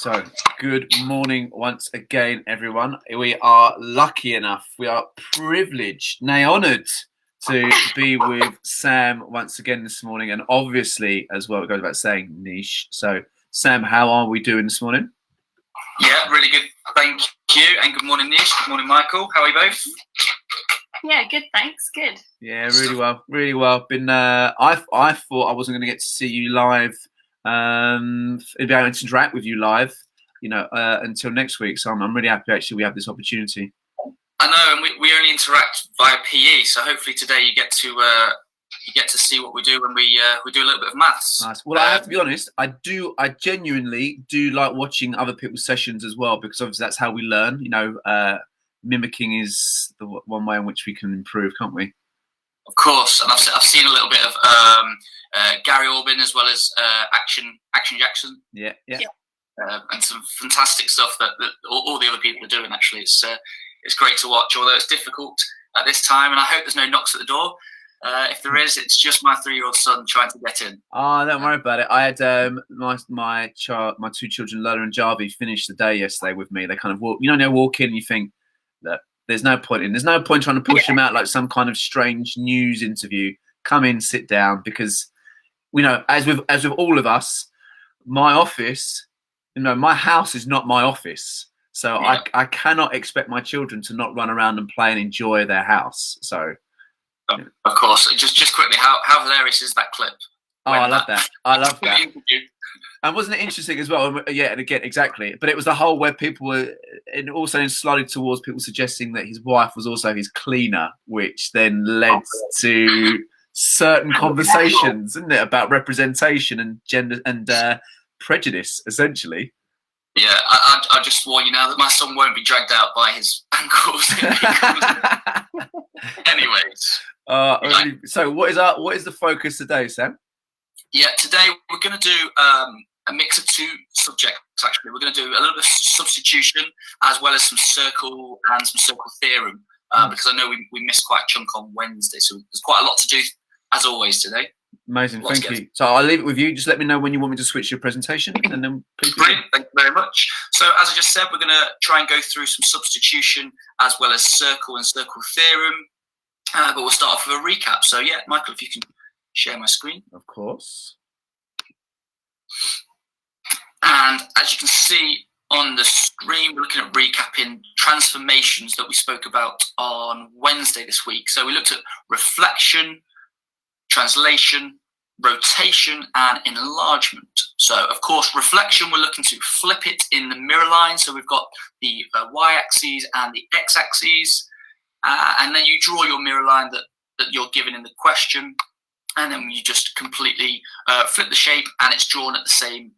So, good morning once again, everyone. We are lucky enough, we are privileged, nay honoured, to be with Sam once again this morning. And obviously, as well, it goes without saying, Nish. So, Sam, how are we doing this morning? Yeah, really good. Thank you. And good morning, Nish. Good morning, Michael. How are you both? Yeah, good. Thanks. Good. Yeah, really well. Really well. Been. I thought I wasn't going to get to see you live. Be able to interact with you live, until next week. So I'm really happy actually we have this opportunity. I know, and we only interact via PE. So hopefully today you get to see what we do when we do a little bit of maths. Nice. Well, I have to be honest. I genuinely do like watching other people's sessions as well, because obviously that's how we learn. Mimicking is the one way in which we can improve, can't we? Of course, and I've seen a little bit of Gary Orbin as well as Action Jackson. Yeah. And some fantastic stuff that all the other people are doing. Actually, it's great to watch, although it's difficult at this time. And I hope there's no knocks at the door. If there is, it's just my 3-year-old son trying to get in. Oh, don't worry about it. I had my two children, Lola and Jarvie, finish the day yesterday with me. They kind of walk. They walk in and you think that there's no point trying to push them out like some kind of strange news interview. Come in, sit down, because as with all of us, my office, my house is not my office. So yeah. I cannot expect my children to not run around and play and enjoy their house. So of course, just quickly, how hilarious is that clip? I love that. And wasn't it interesting as well? Yeah, and again, exactly. But it was the whole where people were, and also sliding towards people suggesting that his wife was also his cleaner, which then led to certain conversations, isn't it, about representation and gender and prejudice, essentially. Yeah, I just warn you now that my son won't be dragged out by his ankles. Anyways, so what is the focus today, Sam? Yeah, today we're going to do a mix of two subjects. Actually, we're going to do a little bit of substitution as well as some circle and some circle theorem, because I know we missed quite a chunk on Wednesday, so there's quite a lot to do as always today. Amazing, thank you. So I'll leave it with you. Just let me know when you want me to switch your presentation, and then please. Brilliant, thank you very much. So as I just said, we're going to try and go through some substitution as well as circle and circle theorem, but we'll start off with a recap. So yeah, Michael, if you can share my screen. Of course. And as you can see on the screen, we're looking at recapping transformations that we spoke about on Wednesday this week. So we looked at reflection, translation, rotation, and enlargement. So, of course, reflection, we're looking to flip it in the mirror line. So we've got the y-axis and the x-axis, and then you draw your mirror line that you're given in the question, and then you just completely flip the shape, and it's drawn at the same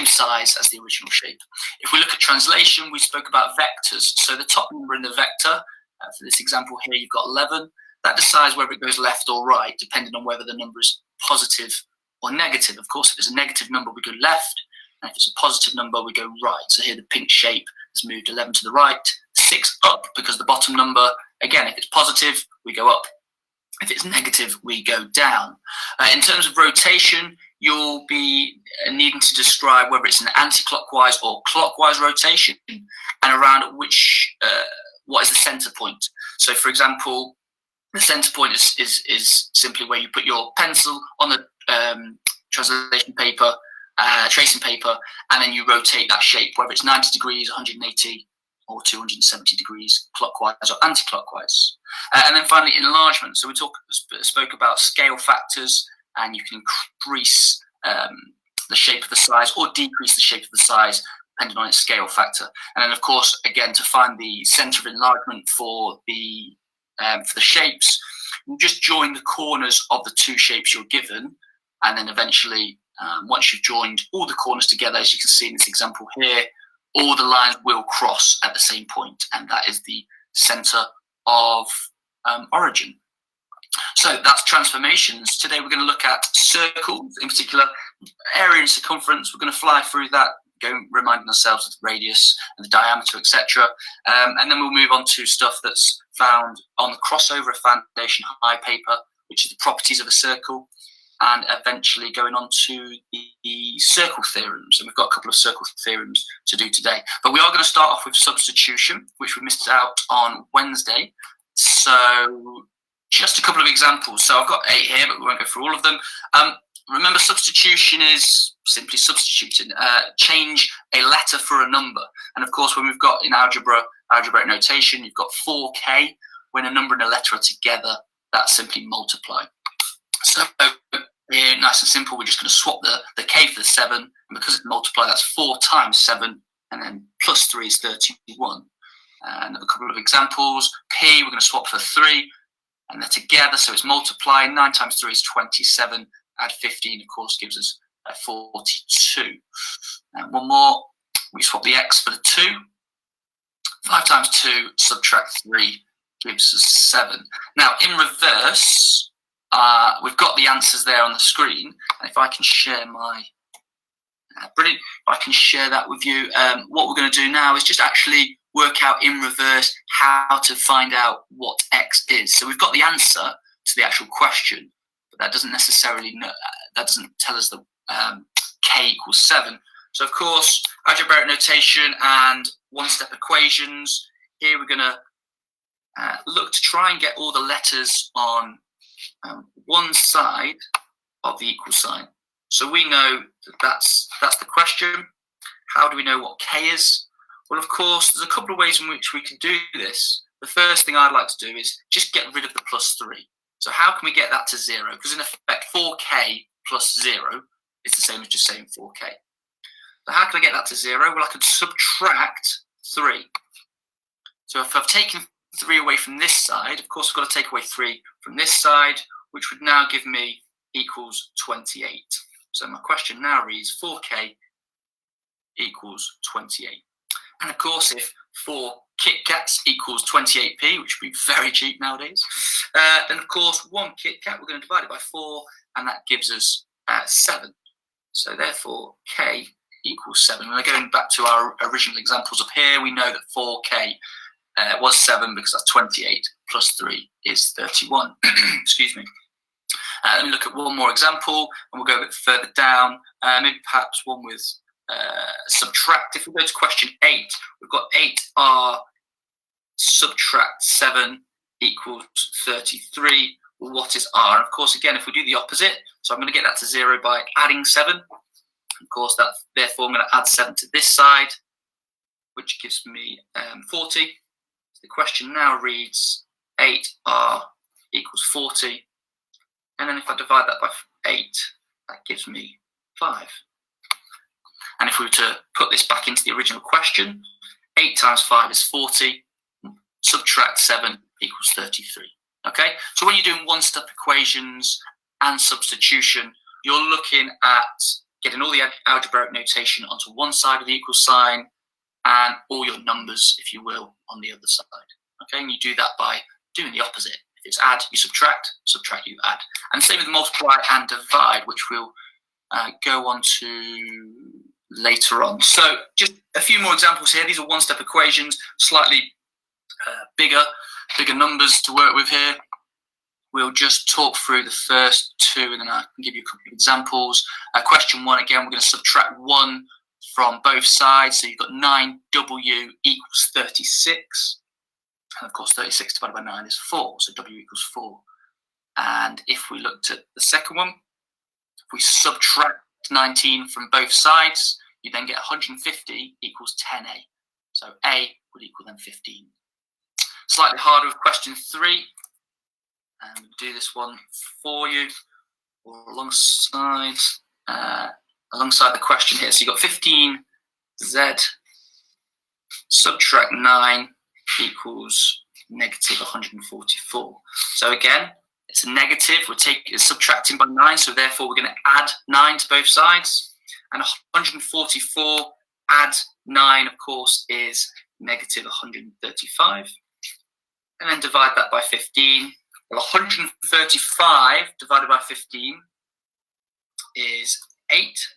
size as the original shape. If we look at translation, we spoke about vectors. So the top number in the vector, for this example here, you've got 11. That decides whether it goes left or right, depending on whether the number is positive or negative. Of course, if it's a negative number, we go left, and if it's a positive number, we go right. So here the pink shape has moved 11 to the right, 6 up, because the bottom number, again, if it's positive, we go up. If it's negative, we go down. In terms of rotation, you'll be needing to describe whether it's an anti-clockwise or clockwise rotation, and around what is the center point. So, for example, the center point is simply where you put your pencil on the translation paper, tracing paper, and then you rotate that shape, whether it's 90 degrees, 180, or 270 degrees, clockwise or anti-clockwise. And then finally, enlargement. So we spoke about scale factors, and you can increase the shape of the size or decrease the shape of the size depending on its scale factor. And then, of course, again, to find the center of enlargement for the shapes, you just join the corners of the two shapes you're given, and then eventually, once you've joined all the corners together, as you can see in this example here, all the lines will cross at the same point, and that is the center of origin. So that's transformations. Today we're going to look at circles, in particular area and circumference. We're going to fly through that, reminding ourselves of the radius and the diameter, etc. And then we'll move on to stuff that's found on the crossover of foundation high paper, which is the properties of a circle. and eventually going on to the circle theorems. And we've got a couple of circle theorems to do today. But we are going to start off with substitution, which we missed out on Wednesday. So just a couple of examples. So I've got 8 here, but we won't go through all of them. Remember, substitution is simply substituting. Change a letter for a number. And of course, when we've got in algebraic notation, you've got 4k. When a number and a letter are together, that's simply multiply. So here, nice and simple, we're just going to swap the k for the 7. And because it's multiply, that's 4 times 7. And then plus 3 is 31. And a couple of examples. P, we're going to swap for 3. And they're together, so it's multiply. 9 times 3 is 27. Add 15, of course, gives us 42. And one more, we swap the x for the 2. 5 times 2, subtract 3, gives us 7. Now, in reverse, we've got the answers there on the screen. And if I can share my, brilliant, if I can share that with you, what we're going to do now is just actually work out in reverse how to find out what x is. So we've got the answer to the actual question, but that doesn't necessarily that doesn't tell us that k equals 7. So of course, algebraic notation and one-step equations. Here we're going to look to try and get all the letters on one side of the equal sign. So we know that that's the question. How do we know what k is? Well, of course, there's a couple of ways in which we can do this. The first thing I'd like to do is just get rid of the plus 3. So how can we get that to 0? Because in effect, 4k plus 0 is the same as just saying 4k. So how can I get that to 0? Well, I could subtract 3. So if I've taken 3 away from this side, of course, I've got to take away 3 from this side, which would now give me equals 28. So my question now reads 4k equals 28. And of course, if 4 Kit Kats equals 28p, which would be very cheap nowadays, then of course 1 Kit Kat, we're going to divide it by 4, and that gives us 7. So therefore, k equals 7. We're going back to our original examples up here. We know that 4k was 7 because that's 28 plus 3 is 31. Excuse me. Let me look at one more example, and we'll go a bit further down. Maybe perhaps one with subtract. If we go to question 8, we've got 8r subtract 7 equals 33. Well, what is r? And of course, again, if we do the opposite, so I'm going to get that to 0 by adding 7. Of course, that therefore I'm going to add 7 to this side, which gives me 40. So the question now reads 8r equals 40. And then if I divide that by 8, that gives me 5. And if we were to put this back into the original question, 8 times 5 is 40, subtract 7 equals 33. Okay, so when you're doing one-step equations and substitution, you're looking at getting all the algebraic notation onto one side of the equal sign and all your numbers, if you will, on the other side. Okay, and you do that by doing the opposite. If it's add, you subtract, subtract, you add. And same with multiply and divide, which we'll go on to later on. So just a few more examples here. These are one-step equations, slightly bigger numbers to work with here. We'll just talk through the first 2 and then I can give you a couple of examples. Question 1, again, we're going to subtract 1 from both sides. So you've got 9w equals 36. And of course, 36 divided by 9 is 4. So w equals 4. And if we looked at the second one, if we subtract 19 from both sides, you then get 150 equals 10a. So a would equal then 15. Slightly harder with question 3. And we'll do this one for you, or alongside the question here. So you've got 15z subtract 9 equals negative 144. So again, it's a negative. It's subtracting by 9, so therefore we're going to add 9 to both sides. And 144 add 9, of course, is negative 135. And then divide that by 15. Well, 135 divided by 15 is 8.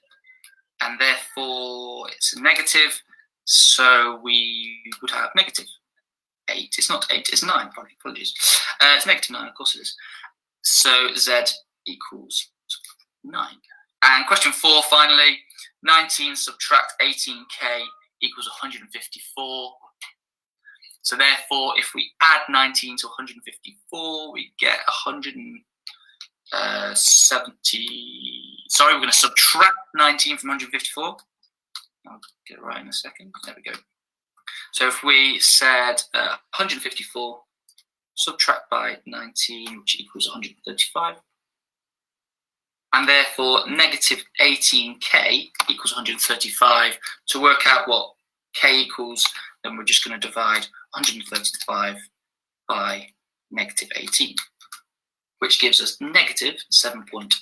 And therefore it's a negative. So we would have negative 8. It's not 8, it's 9. Apologies. It's negative 9, of course it is. So z equals And question 4, finally, 19 subtract 18k equals 154. So therefore, if we add 19 to 154, we get 170. Sorry, we're going to subtract 19 from 154. I'll get it right in a second. There we go. So if we said 154, subtract by 19, which equals 135. And therefore, negative 18k equals 135. To work out what k equals, then we're just going to divide 135 by negative 18, which gives us negative 7.5.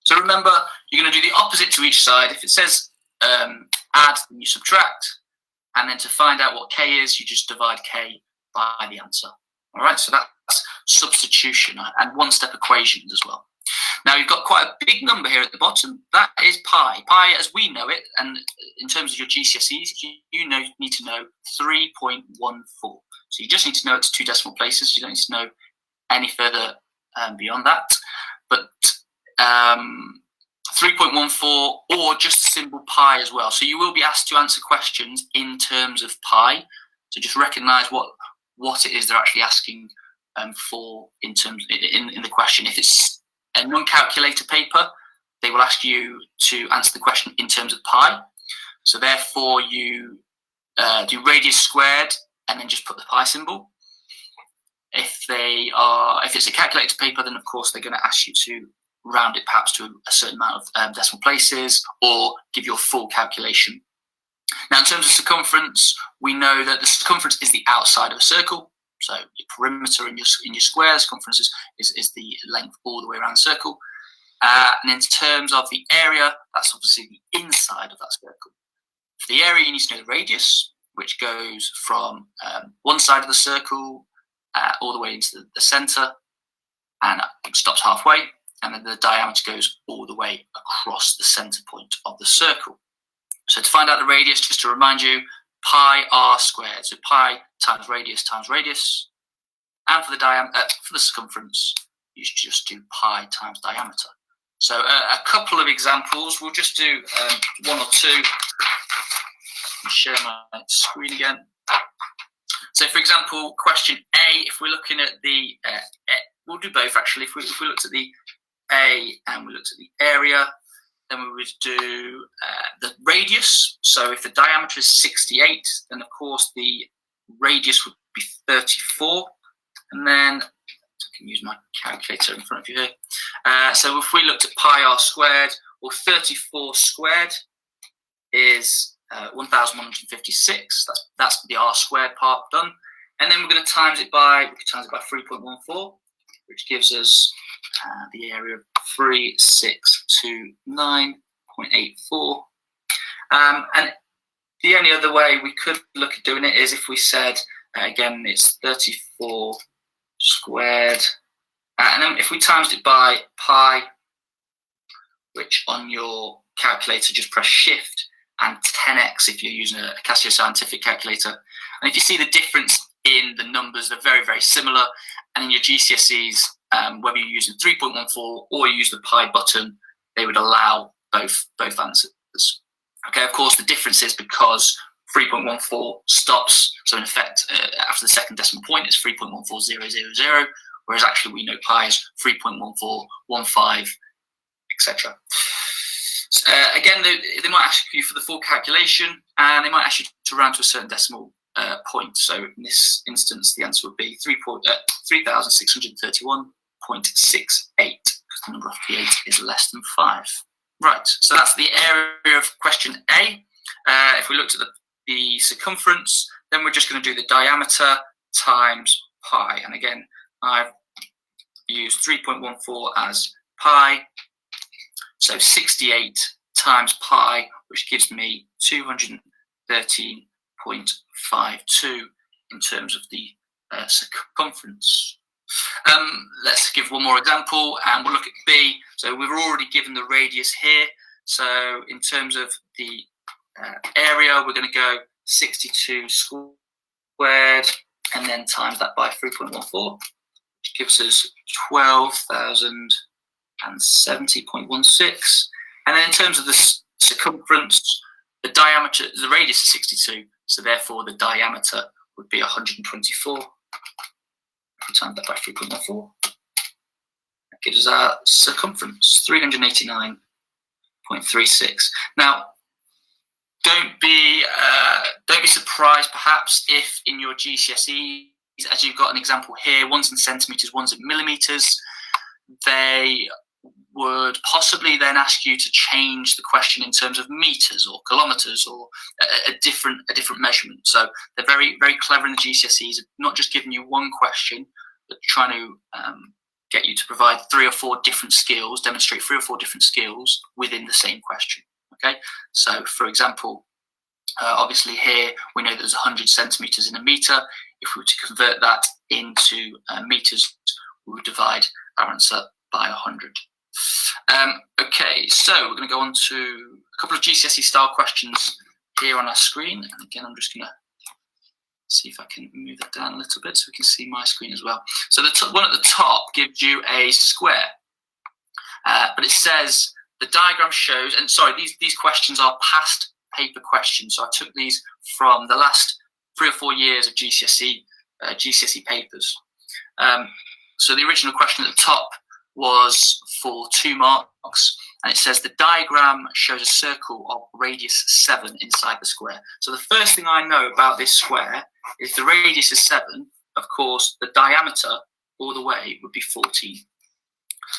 So remember, you're going to do the opposite to each side. If it says add, then you subtract. And then to find out what k is, you just divide k by the answer. All right, so that's substitution and one-step equations as well. Now, you've got quite a big number here at the bottom. That is pi. Pi, as we know it, and in terms of your GCSEs, you need to know 3.14. So you just need to know it's 2 decimal places. You don't need to know any further beyond that. But 3.14 or just the symbol pi as well. So you will be asked to answer questions in terms of pi. So just recognise what it is they're actually asking for in the question. If it's a non-calculator paper, they will ask you to answer the question in terms of pi. So therefore, you do radius squared and then just put the pi symbol. If it's a calculator paper, then of course they're going to ask you to round it perhaps to a certain amount of decimal places or give you a full calculation. Now, in terms of circumference, we know that the circumference is the outside of a circle. So your perimeter in your square, circumference is the length all the way around the circle. And in terms of the area, that's obviously the inside of that circle. For the area, you need to know the radius, which goes from one side of the circle all the way into the center and stops halfway. And then the diameter goes all the way across the center point of the circle. So to find out the radius, just to remind you, pi r squared. So pi times radius times radius. And for the for the circumference, you should just do pi times diameter. So a couple of examples. We'll just do 1 or 2. Share my screen again. So for example, question A, if we're looking at the, we'll do both actually. If we looked at the A and we looked at the area, then we would do the radius. So if the diameter is 68, then of course the radius would be 34. And then I can use my calculator in front of you here. So if we looked at pi r squared, or 34 squared is 1,156. That's the r squared part done. And then we're going to times it by 3.14, which gives us the area of 3629.84. And the only other way we could look at doing it is if we said, again, it's 34 squared. And then if we times it by pi, which on your calculator, just press shift and 10x if you're using a Casio Scientific calculator. And if you see the difference in the numbers, they're very, very similar. And in your GCSEs, whether you're using 3.14 or you use the pi button, they would allow both answers. Okay, of course, the difference is because 3.14 stops. So in effect, after the second decimal point, it's 3.14000, whereas actually we know pi is 3.1415, etc. Again, they might ask you for the full calculation, and they might ask you to round to a certain decimal point. So in this instance, the answer would be 3,631.68, because the number after the 8 is less than 5. Right, so that's the area of question A. If we looked at the circumference, then we're just going to do the diameter times pi. And again, I've used 3.14 as pi. So 68 times pi, which gives me 213.52 in terms of the circumference. Let's give one more example, and we'll look at B. So we've already given the radius here. So in terms of the area, we're going to go 62 squared, and then times that by 3.14, which gives us 12,000. and 70.16. And then in terms of the circumference, the diameter, the radius is 62, so therefore the diameter would be 124. If we times that by 3.14, that gives us our circumference, 389.36. Now, don't be surprised perhaps if in your GCSEs, as you've got an example here, one's in centimetres, one's in millimetres, they would possibly then ask you to change the question in terms of meters or kilometers or a different measurement. So they're very, very clever in the GCSEs, not just giving you one question, but trying to get you to provide 3 or 4 different skills, demonstrate 3 or 4 different skills within the same question. Okay, so for example, obviously here we know there's 100 centimeters in a meter. If we were to convert that into meters, we would divide our answer by 100. Okay, so we're going to go on to a couple of GCSE style questions here on our screen. And again, I'm just going to see if I can move that down a little bit so we can see my screen as well. So the one at the top gives you a square, but it says the diagram shows, and sorry, these questions are past paper questions. So I took these from the last 3 or 4 years of GCSE papers. So the original question at the top was for 2 marks, and it says the diagram shows a circle of radius 7 inside the square. So the first thing I know about this square is the radius is 7. Of course, the diameter all the way would be 14.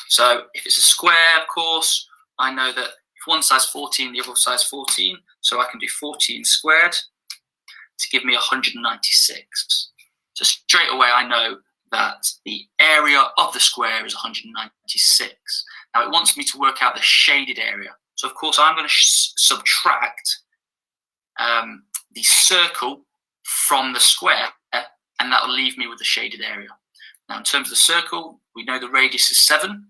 So if it's a square, of course, I know that if one side's 14, the other side's 14, so I can do 14 squared to give me 196. So straight away I know that the area of the square is 196. Now it wants me to work out the shaded area. So of course I'm going to subtract the circle from the square, and that will leave me with the shaded area. Now in terms of the circle, we know the radius is 7.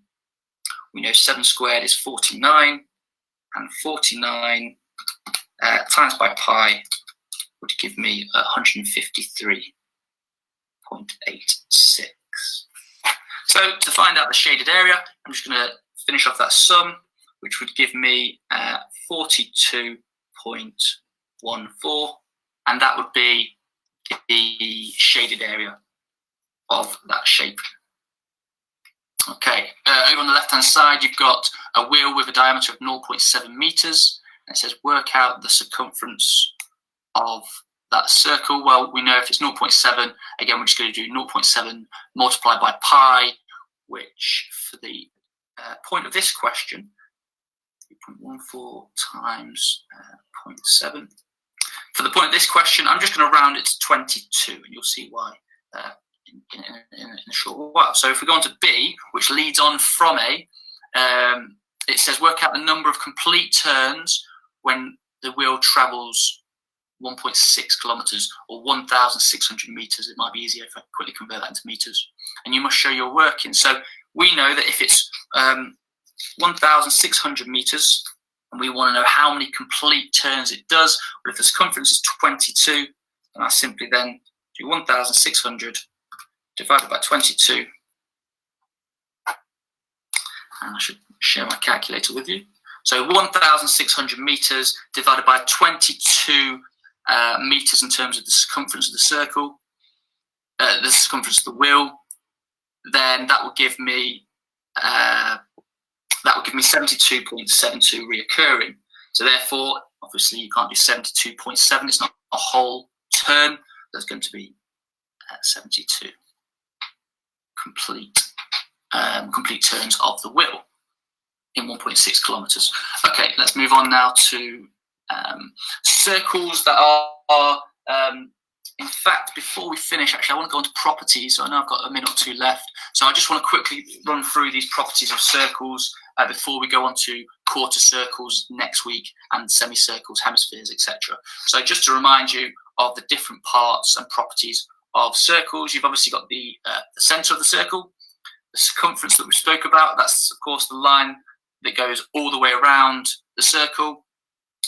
We know 7 squared is 49, and 49 times by pi would give me 153.86. So to find out the shaded area, I'm just going to finish off that sum, which would give me 42.14, and that would be the shaded area of that shape. Okay, over on the left-hand side, you've got a wheel with a diameter of 0.7 meters, and it says work out the circumference of that circle. Well, we know if it's 0.7, again, we're just going to do 0.7 multiplied by pi, which for the point of this question, 3.14 times 0.7. For the point of this question, I'm just going to round it to 22, and you'll see why in a short while. So if we go on to B, which leads on from A, it says work out the number of complete turns when the wheel travels 1.6 kilometers or 1,600 meters. It might be easier if I quickly convert that into meters. And you must show your working. So we know that if it's 1,600 meters, and we want to know how many complete turns it does, but if the circumference is 22, then I simply then do 1,600 divided by 22. And I should share my calculator with you. So 1,600 meters divided by 22 meters in terms of the circumference of the circle, the circumference of the wheel, then that will give me 72.72 reoccurring. So therefore, obviously, you can't do 72.7. It's not a whole turn. There's going to be 72 complete turns of the wheel in 1.6 kilometers. Okay, let's move on now to circles that are in fact, before we finish, actually, I want to go on to properties. So I know I've got a minute or 2 left. So I just want to quickly run through these properties of circles before we go on to quarter circles next week and semicircles, hemispheres, etc. So just to remind you of the different parts and properties of circles, you've obviously got the center of the circle, the circumference that we spoke about. That's, of course, the line that goes all the way around the circle.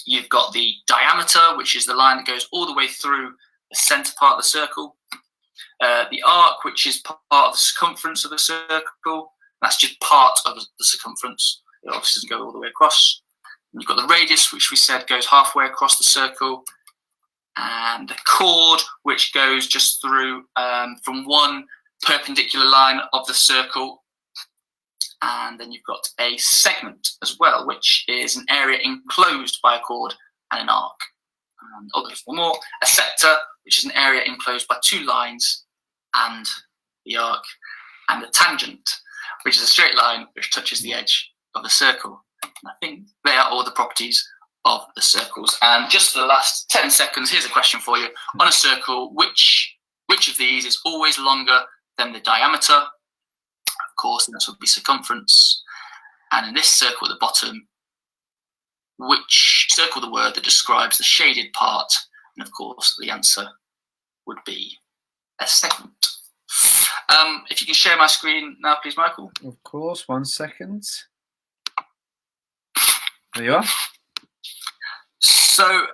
You've got the diameter, which is the line that goes all the way through the center part of the circle. The arc, which is part of the circumference of the circle. That's just part of the circumference. It obviously doesn't go all the way across. And you've got the radius, which we said goes halfway across the circle, and the chord, which goes just through from one perpendicular line of the circle. And then you've got a segment as well, which is an area enclosed by a chord and an arc. And there's one more, a sector, which is an area enclosed by two lines and the arc, and a tangent, which is a straight line which touches the edge of the circle. And I think they are all the properties of the circles. And just for the last 10 seconds, here's a question for you. On a circle, which of these is always longer than the diameter? Of course, this would be circumference. And in this circle at the bottom, which circle the word that describes the shaded part? And of course, the answer would be a segment. If you can share my screen now, please, Michael. Of course, 1 second. There you are. So,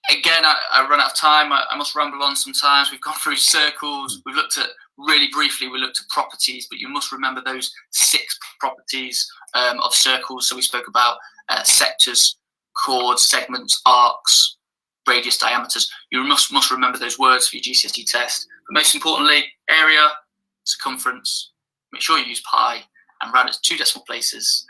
again, I run out of time. I must ramble on sometimes. We've gone through circles. We've looked at, really briefly, we looked at properties, but you must remember those 6 properties of circles. So we spoke about sectors, chords, segments, arcs, radius, diameters. You must remember those words for your GCSE test. But most importantly, area, circumference. Make sure you use pi and round it to 2 decimal places.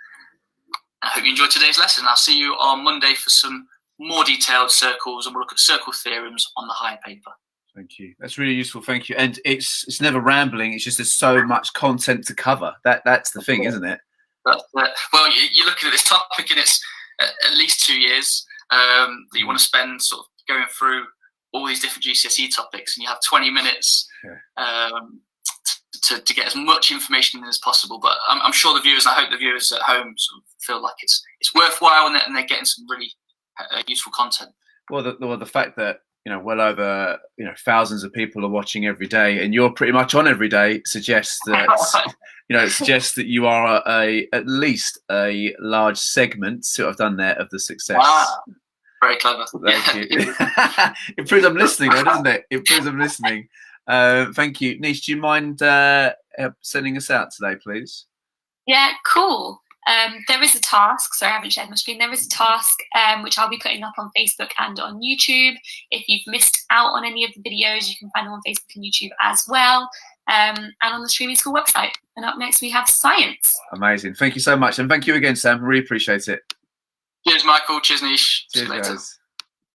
I hope you enjoyed today's lesson. I'll see you on Monday for some more detailed circles, and we'll look at circle theorems on the higher paper. Thank you. That's really useful. Thank you. And it's never rambling. It's just there's so much content to cover. That's the thing, isn't it? Well, you're looking at this topic, and it's at least 2 years that you want to spend sort of going through all these different GCSE topics, and you have 20 minutes to get as much information in as possible. But I'm sure the viewers, and I hope the viewers at home sort of feel like it's worthwhile, and they're getting some really useful content. Well, the fact that well over thousands of people are watching every day, and you're pretty much on every day, suggests that suggests that you are at least a large segment. See what I've done there of the success. Wow. Very clever. Thank you. It proves I'm listening, though, doesn't it? It proves I'm listening. Thank you. Nish, do you mind sending us out today, please? Yeah, cool. There is a task. Sorry, I haven't shared my screen. There is a task which I'll be putting up on Facebook and on YouTube. If you've missed out on any of the videos, you can find them on Facebook and YouTube as well. And on the Streaming School website. And up next, we have science. Amazing. Thank you so much. And thank you again, Sam. Really appreciate it. Cheers, Michael. Cheers, Nish. Cheers, guys.